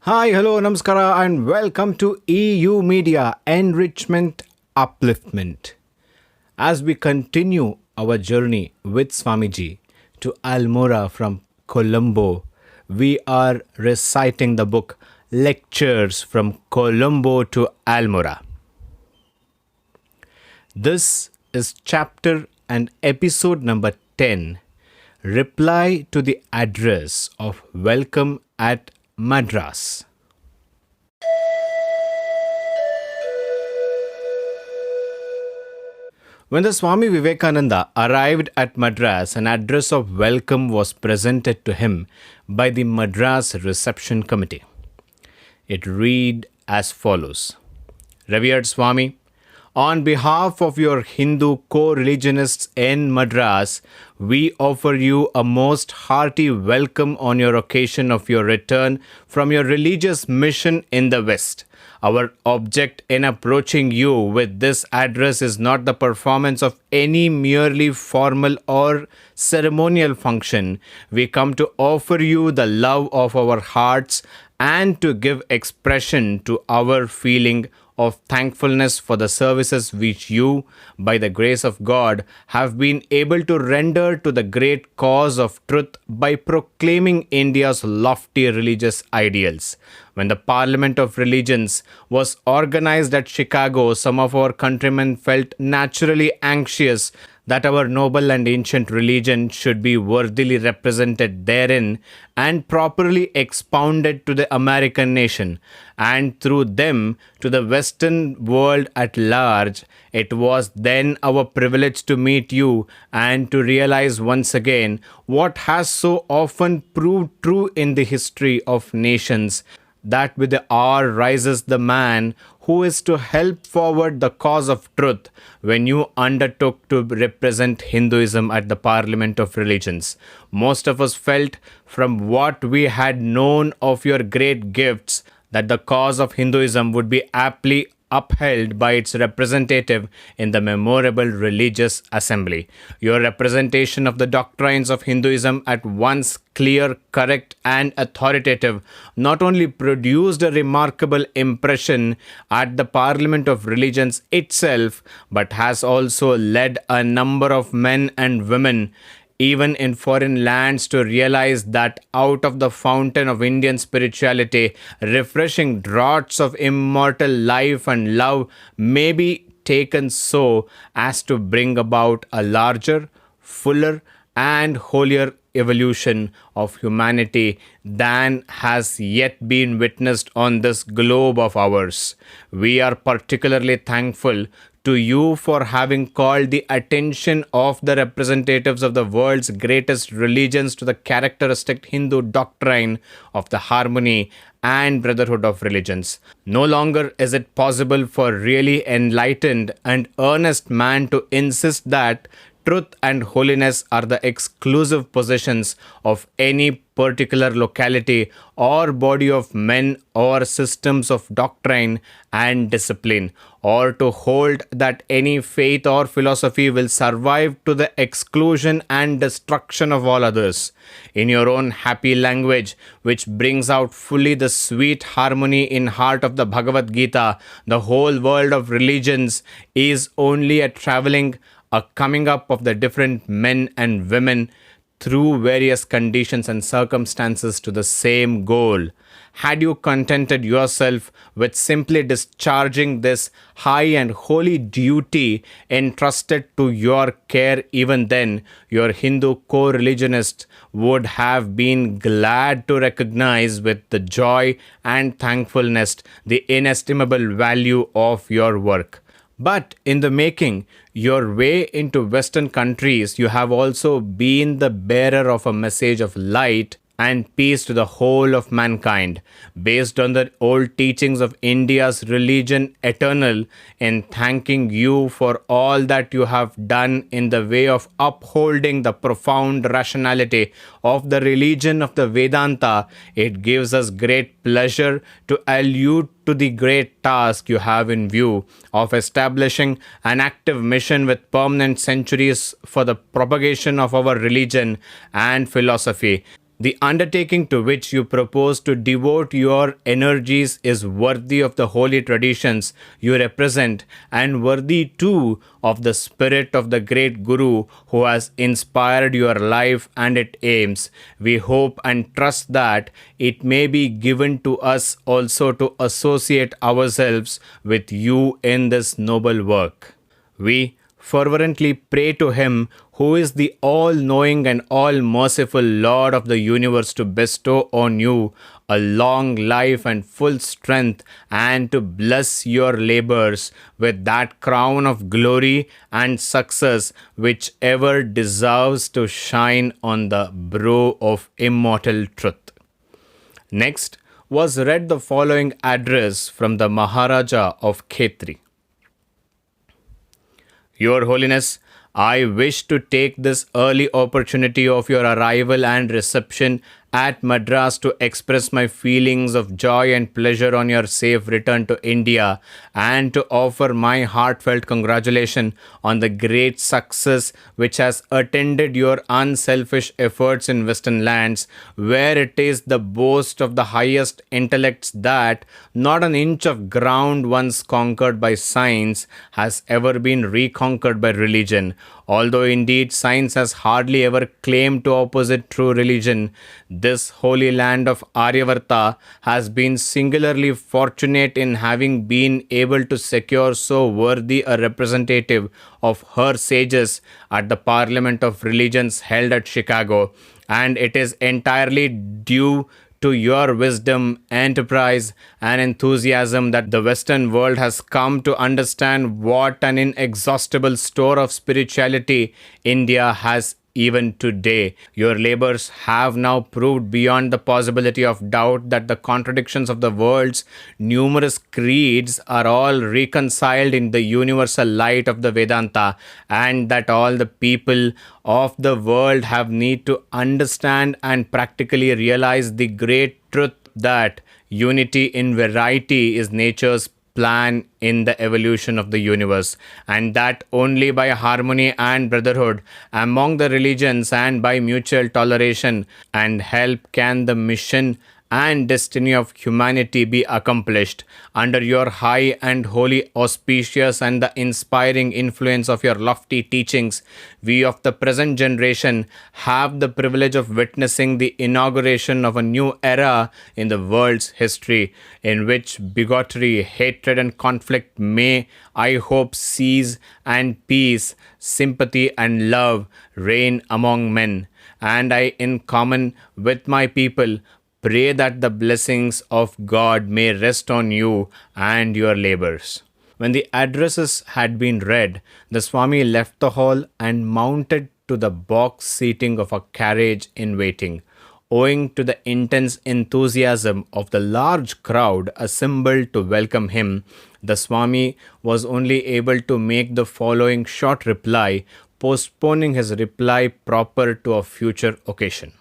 Hi, hello, namaskara, and welcome to EU Media Enrichment Upliftment. As we continue our journey with Swamiji to Almora from Colombo, we are reciting the book Lectures from Colombo to Almora. This is chapter and episode number 10, Reply to the Address of Welcome at Madras. When the Swami Vivekananda arrived at Madras, an address of welcome was presented to him by the Madras Reception Committee. It read as follows: Revered Swami, on behalf of your Hindu co-religionists in Madras, we offer you a most hearty welcome on your occasion of your return from your religious mission in the West. Our object in approaching you with this address is not the performance of any merely formal or ceremonial function. We come to offer you the love of our hearts and to give expression to our feeling of thankfulness for the services which you, by the grace of God, have been able to render to the great cause of truth by proclaiming India's lofty religious ideals. When the Parliament of Religions was organized at Chicago, some of our countrymen felt naturally anxious that our noble and ancient religion should be worthily represented therein and properly expounded to the American nation, and through them to the Western world at large. It was then our privilege to meet you and to realize once again what has so often proved true in the history of nations, that with the hour rises the man who is to help forward the cause of truth. When you undertook to represent Hinduism at the Parliament of Religions, most of us felt, from what we had known of your great gifts, that the cause of Hinduism would be aptly upheld by its representative in the memorable religious assembly. Your representation of the doctrines of Hinduism, at once clear, correct, and authoritative, not only produced a remarkable impression at the Parliament of Religions itself, but has also led a number of men and women even in foreign lands to realize that out of the fountain of Indian spirituality, refreshing draughts of immortal life and love may be taken so as to bring about a larger, fuller, and holier evolution of humanity than has yet been witnessed on this globe of ours. We are particularly thankful to you for having called the attention of the representatives of the world's greatest religions to the characteristic Hindu doctrine of the harmony and brotherhood of religions. No longer is it possible for really enlightened and earnest man to insist that truth and holiness are the exclusive possessions of any particular locality or body of men or systems of doctrine and discipline, or to hold that any faith or philosophy will survive to the exclusion and destruction of all others. In your own happy language, which brings out fully the sweet harmony in heart of the Bhagavad Gita, the whole world of religions is only a traveling, a coming up of the different men and women through various conditions and circumstances to the same goal. Had you contented yourself with simply discharging this high and holy duty entrusted to your care, even then your Hindu co-religionists would have been glad to recognize with the joy and thankfulness the inestimable value of your work. But in the making your way into Western countries, you have also been the bearer of a message of light and peace to the whole of mankind, based on the old teachings of India's religion eternal. In thanking you for all that you have done in the way of upholding the profound rationality of the religion of the Vedanta, it gives us great pleasure to allude to the great task you have in view of establishing an active mission with permanent centuries for the propagation of our religion and philosophy. The undertaking to which you propose to devote your energies is worthy of the holy traditions you represent and worthy too of the spirit of the great Guru who has inspired your life and its aims. We hope and trust that it may be given to us also to associate ourselves with you in this noble work. We fervently pray to Him who is the all knowing and all merciful Lord of the universe to bestow on you a long life and full strength and to bless your labors with that crown of glory and success which ever deserves to shine on the brow of immortal truth. Next was read the following address from the Maharaja of Khetri. Your Holiness, I wish to take this early opportunity of your arrival and reception at Madras to express my feelings of joy and pleasure on your safe return to India and to offer my heartfelt congratulations on the great success which has attended your unselfish efforts in Western lands, where it is the boast of the highest intellects that not an inch of ground once conquered by science has ever been reconquered by religion. Although indeed science has hardly ever claimed to opposite true religion, this holy land of Aryavarta has been singularly fortunate in having been able to secure so worthy a representative of her sages at the Parliament of Religions held at Chicago, and it is entirely due to your wisdom, enterprise, and enthusiasm that the Western world has come to understand what an inexhaustible store of spirituality India has even today. Your labors have now proved beyond the possibility of doubt that the contradictions of the world's numerous creeds are all reconciled in the universal light of the Vedanta, and that all the people of the world have need to understand and practically realize the great truth that unity in variety is nature's plan in the evolution of the universe, and that only by harmony and brotherhood among the religions and by mutual toleration and help can the mission and destiny of humanity be accomplished. Under your high and holy auspicious and the inspiring influence of your lofty teachings, we of the present generation have the privilege of witnessing the inauguration of a new era in the world's history, in which bigotry, hatred, and conflict may, I hope, cease, and peace, sympathy, and love reign among men. And I, in common with my people, pray that the blessings of God may rest on you and your labors. When the addresses had been read, the Swami left the hall and mounted to the box seating of a carriage in waiting. Owing to the intense enthusiasm of the large crowd assembled to welcome him, the Swami was only able to make the following short reply, postponing his reply proper to a future occasion.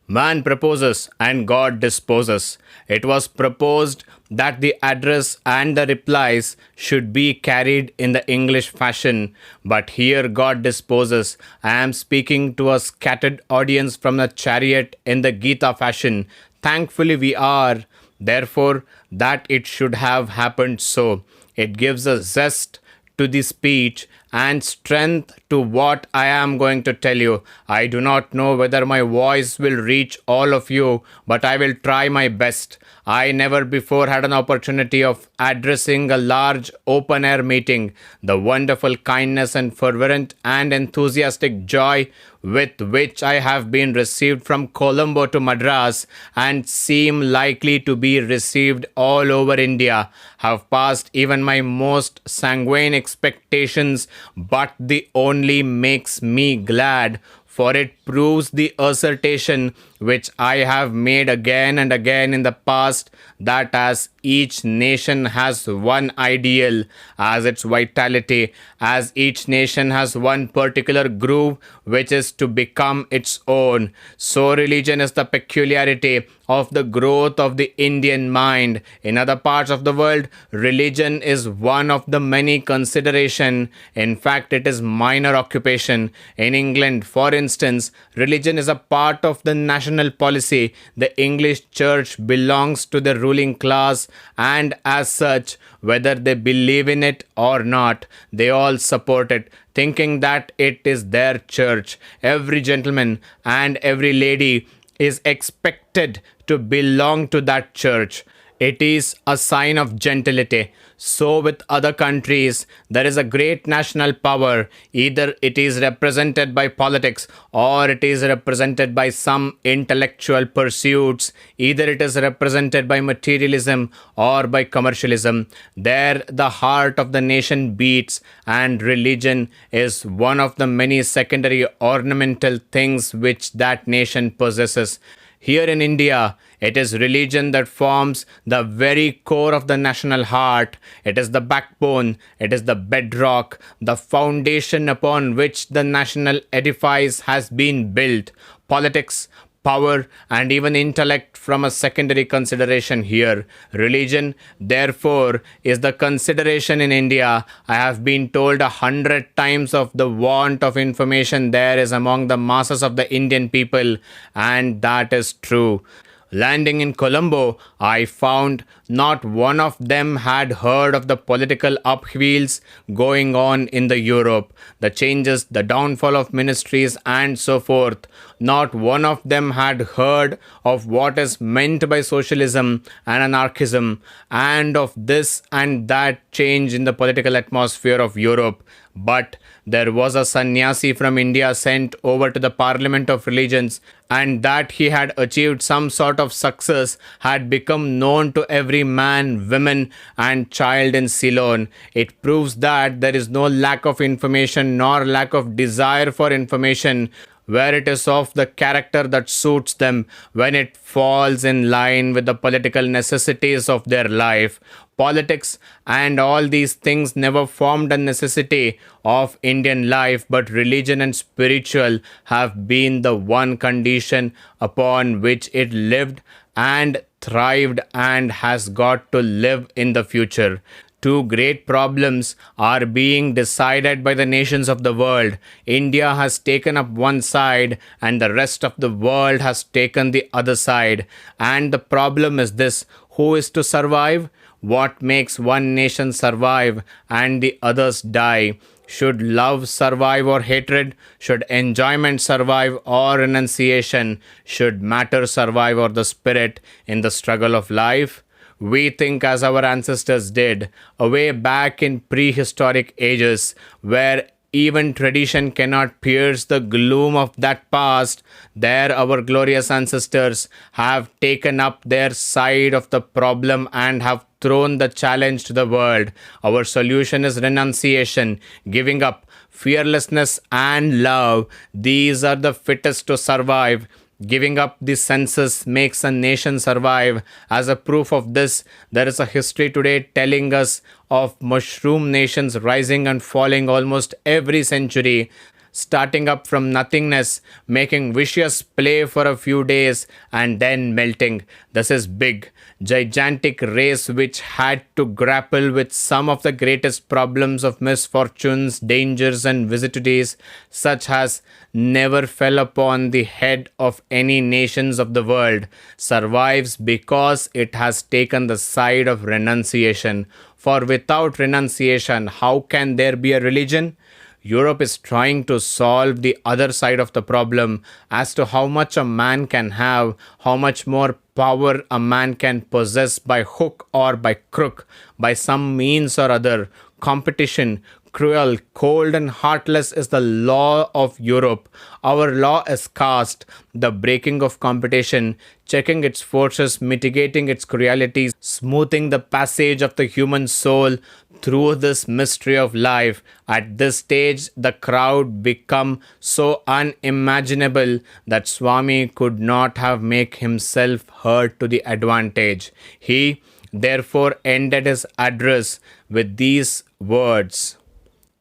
Man proposes and God disposes. It was proposed that the address and the replies should be carried in the English fashion, but here God disposes. I am speaking to a scattered audience from the chariot in the Gita fashion. Thankfully we are, therefore, that it should have happened so. It gives a zest to the speech and strength to what I am going to tell you. I do not know whether my voice will reach all of you, but I will try my best. I never before had an opportunity of addressing a large open-air meeting. The wonderful kindness and fervent and enthusiastic joy with which I have been received from Colombo to Madras and seem likely to be received all over India have passed even my most sanguine expectations, but the only makes me glad, for it proves the assertion which I have made again and again in the past, that as each nation has one ideal as its vitality, as each nation has one particular groove which is to become its own, so religion is the peculiarity of the growth of the Indian mind. In other parts of the world, religion is one of the many consideration. In fact, it is minor occupation. In England, for instance, religion is a part of the national policy. The English church belongs to the ruling class, and as such, whether they believe in it or not, they all support it, thinking that it is their church. Every gentleman and every lady is expected to belong to that church. It is a sign of gentility. So, with other countries, there is a great national power. Either it is represented by politics or it is represented by some intellectual pursuits. Either it is represented by materialism or by commercialism. There, the heart of the nation beats, and religion is one of the many secondary ornamental things which that nation possesses. Here in India, it is religion that forms the very core of the national heart. It is the backbone, it is the bedrock, the foundation upon which the national edifice has been built. Politics, power, and even intellect from a secondary consideration here. Religion, therefore, is the consideration in India. I have been told 100 times of the want of information there is among the masses of the Indian people, and that is true. Landing in Colombo, I found not one of them had heard of the political upheavals going on in the Europe, the changes, the downfall of ministries, and so forth. Not one of them had heard of what is meant by socialism and anarchism, and of this and that change in the political atmosphere of Europe. But there was a sannyasi from India sent over to the Parliament of Religions, and that he had achieved some sort of success had become known to every man, woman, and child in Ceylon. It proves that there is no lack of information nor lack of desire for information, where it is of the character that suits them, when it falls in line with the political necessities of their life. Politics and all these things never formed a necessity of Indian life, but religion and spiritual have been the one condition upon which it lived and thrived and has got to live in the future. Two great problems are being decided by the nations of the world. India has taken up one side and the rest of the world has taken the other side. And the problem is this: who is to survive? What makes one nation survive and the others die? Should love survive or hatred? Should enjoyment survive or renunciation? Should matter survive or the spirit in the struggle of life? We think as our ancestors did, away back in prehistoric ages, where even tradition cannot pierce the gloom of that past. There our glorious ancestors have taken up their side of the problem and have thrown the challenge to the world. Our solution is renunciation, giving up, fearlessness, and love. These are the fittest to survive. Giving up the senses makes a nation survive. As a proof of this, there is a history today telling us of mushroom nations rising and falling almost every century, starting up from nothingness, making vicious play for a few days, and then melting. This is big, gigantic race which had to grapple with some of the greatest problems of misfortunes, dangers, and vicissitudes, such as never fell upon the head of any nations of the world, survives because it has taken the side of renunciation. For without renunciation, how can there be a religion? Europe is trying to solve the other side of the problem as to how much a man can have, how much more power a man can possess by hook or by crook, by some means or other. Competition, cruel, cold, and heartless is the law of Europe. Our law is caste, the breaking of competition, checking its forces, mitigating its cruelties, smoothing the passage of the human soul through this mystery of life. At this stage, the crowd become so unimaginable that Swami could not have made himself heard to the advantage. He therefore ended his address with these words.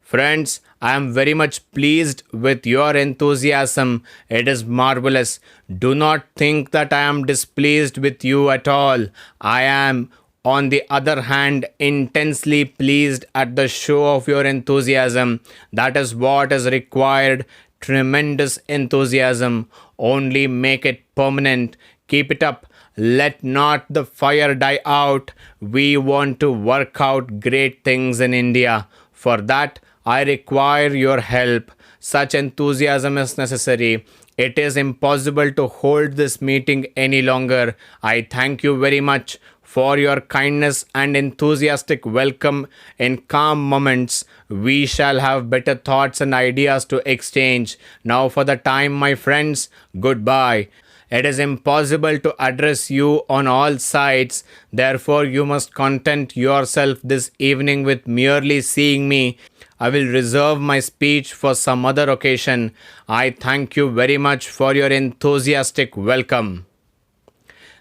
Friends, I am very much pleased with your enthusiasm. It is marvelous. Do not think that I am displeased with you at all. I am, on the other hand, intensely pleased at the show of your enthusiasm. That is what is required. Tremendous enthusiasm. Only make it permanent. Keep it up. Let not the fire die out. We want to work out great things in India. For that, I require your help. Such enthusiasm is necessary. It is impossible to hold this meeting any longer. I thank you very much for your kindness and enthusiastic welcome. In calm moments, we shall have better thoughts and ideas to exchange. Now, for the time, my friends, goodbye. It is impossible to address you on all sides. Therefore, you must content yourself this evening with merely seeing me. I will reserve my speech for some other occasion. I thank you very much for your enthusiastic welcome.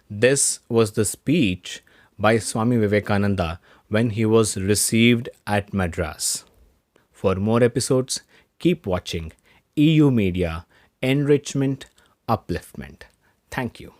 This was the speech by Swami Vivekananda when he was received at Madras. For more episodes, keep watching EU Media, Enrichment, Upliftment. Thank you.